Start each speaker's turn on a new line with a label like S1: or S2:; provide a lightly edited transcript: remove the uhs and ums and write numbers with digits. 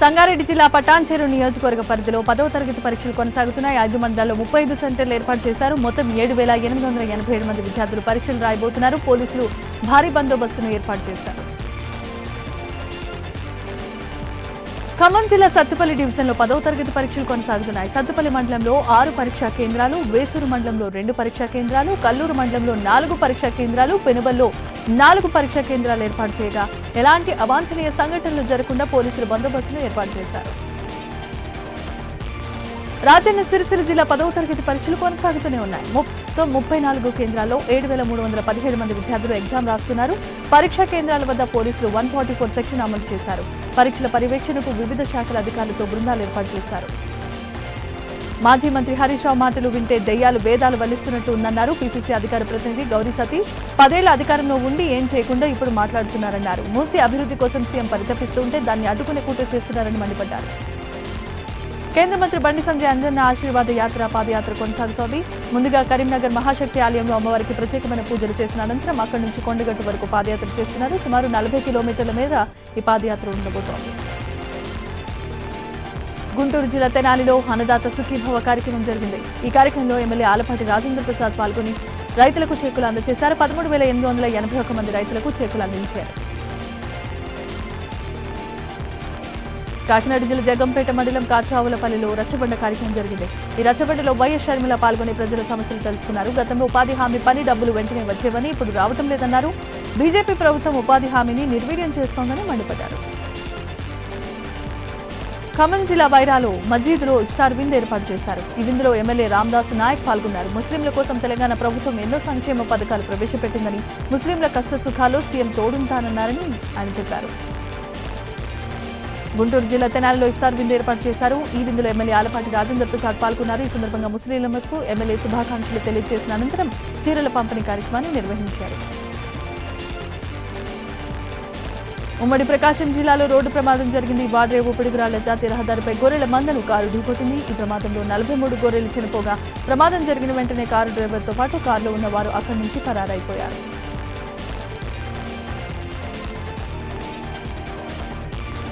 S1: సంగారెడ్డి జిల్లా పటాన్చెరు నియోజకవర్గ పరిధిలో 10వ తరగతి పరీక్షలు కొనసాగుతున్నాయి. 5 మండలాల్లో 35 సెంటర్లు ఏర్పాటు చేశారు. మొత్తం 7,887 మంది విద్యార్థులు పరీక్షలు రాయబోతున్నారు. పోలీసులు భారీ బందోబస్తును ఏర్పాటు చేశారు. ఖమ్మం జిల్లా సత్తుపల్లి డివిజన్లో 10వ తరగతి పరీక్షలు కొనసాగుతున్నాయి. సత్తుపల్లి మండలంలో 6 పరీక్షా కేంద్రాలు, వేసూరు మండలంలో 2 పరీక్షా కేంద్రాలు, కల్లూరు మండలంలో 4 పరీక్షా కేంద్రాలు, పెనుబల్లో 4 పరీక్షా కేంద్రాలు ఏర్పాటు చేయగా ఎలాంటి అవాంఛనీయ సంఘటనలు జరగకుండా పోలీసులు బందోబస్తును ఏర్పాటు చేశారు. రాజన్న సిరిసిల్ల జిల్లా 10వ తరగతి పరీక్షలు కొనసాగుతూనే ఉన్నాయి. మొత్తం 34 కేంద్రాల్లో 7,317 మంది విద్యార్థులు ఎగ్జామ్ రాస్తున్నారు. పరీక్షా కేంద్రాల వద్ద పోలీసులు 144 సెక్షన్ అమలు చేశారు. పరీక్షల పర్యవేక్షణకు వివిధ శాఖల అధికారులతో బృందాలు ఏర్పాటు చేశారు. మాజీ మంత్రి హరీష్ రావు మాటలు వింటే దెయ్యాలు వేదాలు వల్లిస్తున్నట్టు ఉందన్నారు పీసీసీ అధికార ప్రతినిధి గౌరీ సతీష్. 10 ఏళ్ల అధికారంలో ఉండి ఏం చేయకుండా ఇప్పుడు మాట్లాడుతున్నారన్నారు. మూసీ అభివృద్ధి కోసం సీఎం పరితపిస్తుంటే దాన్ని అడ్డుకునే కుట్ర చేస్తున్నారని మండిపడ్డారు. కేంద్ర మంత్రి బండి సంజయ్ అంజన్న ఆశీర్వాద యాత్ర పాదయాత్ర కొనసాగుతోంది. ముందుగా కరీంనగర్ మహాశక్తి ఆలయంలో అమ్మవారికి ప్రత్యేకమైన పూజలు చేసిన అనంతరం అక్కడి నుంచి కొండగట్టు వరకు పాదయాత్ర చేస్తున్నారు. సుమారు 40 కిలోమీటర్ల మేర ఈ పాదయాత్ర ఉండబోతోంది. గుంటూరు జిల్లా తెనాలిలో అన్నదాత సుఖీభవ కార్యక్రమం జరిగింది. ఈ కార్యక్రమంలో ఎమ్మెల్యే ఆలపాటి రాజేంద్ర ప్రసాద్ పాల్గొని రైతులకు చెక్కులు అందజేశారు. 13,881 మంది రైతులకు చెక్కులు అందించారు. కాకినాడ జిల్లా జగంపేట మండలం కాట్రావులపల్లిలో రచ్చబండ కార్యక్రమం జరిగింది. ఈ రచ్చబండలో వైఎస్ షర్మిల పాల్గొని ప్రజల సమస్యలు తెలుసుకున్నారు. గతంలో ఉపాధి హామీ పని డబ్బులు వెంటనే వచ్చేవని ఇప్పుడు రావటం లేదన్నారు. బీజేపీ ప్రభుత్వం ఉపాధి హామీని నిర్వీర్యం చేస్తోందని మండిపడ్డారు. ఖమ్మం జిల్లా వైరాలో మజీద్లో ఇఫ్తార్ విందు ఏర్పాటు చేశారు. ఈ విందులో ఎమ్మెల్యే రామదాస్ నాయక్ పాల్గొన్నారు. ముస్లింల కోసం తెలంగాణ ప్రభుత్వం ఎన్నో సంక్షేమ పథకాలు ప్రవేశపెట్టిందని, ముస్లింల కష్ట సుఖాల్లో సీఎం తోడుంటానన్నారని ఆయన చెప్పారు. గుంటూరు జిల్లా తెనాలిలో ఇఫ్తార్ విందు ఏర్పాటు చేశారు. ఈ విందులో ఎమ్మెల్యే ఆలపాటి రాజేంద్ర ప్రసాద్ పాల్గొన్నారు. ఈ సందర్భంగా ముస్లింలకు ఎమ్మెల్యే శుభాకాంక్షలు తెలియజేసిన అనంతరం చీరల పంపిణీ కార్యక్రమాన్ని నిర్వహించారు. ఉమ్మడి ప్రకాశం జిల్లాలో రోడ్డు ప్రమాదం జరిగింది. వాడ్రేవు పిడుగురాళ్ల జాతీయ రహదారిపై గొర్రెల మందను కారు ఢీకొట్టింది. ఈ ప్రమాదంలో 43 గొర్రెలు చనిపోగా ప్రమాదం జరిగిన వెంటనే కారు డ్రైవర్తో పాటు కారులో ఉన్న వారు అక్కడి నుంచి పరారైపోయారు.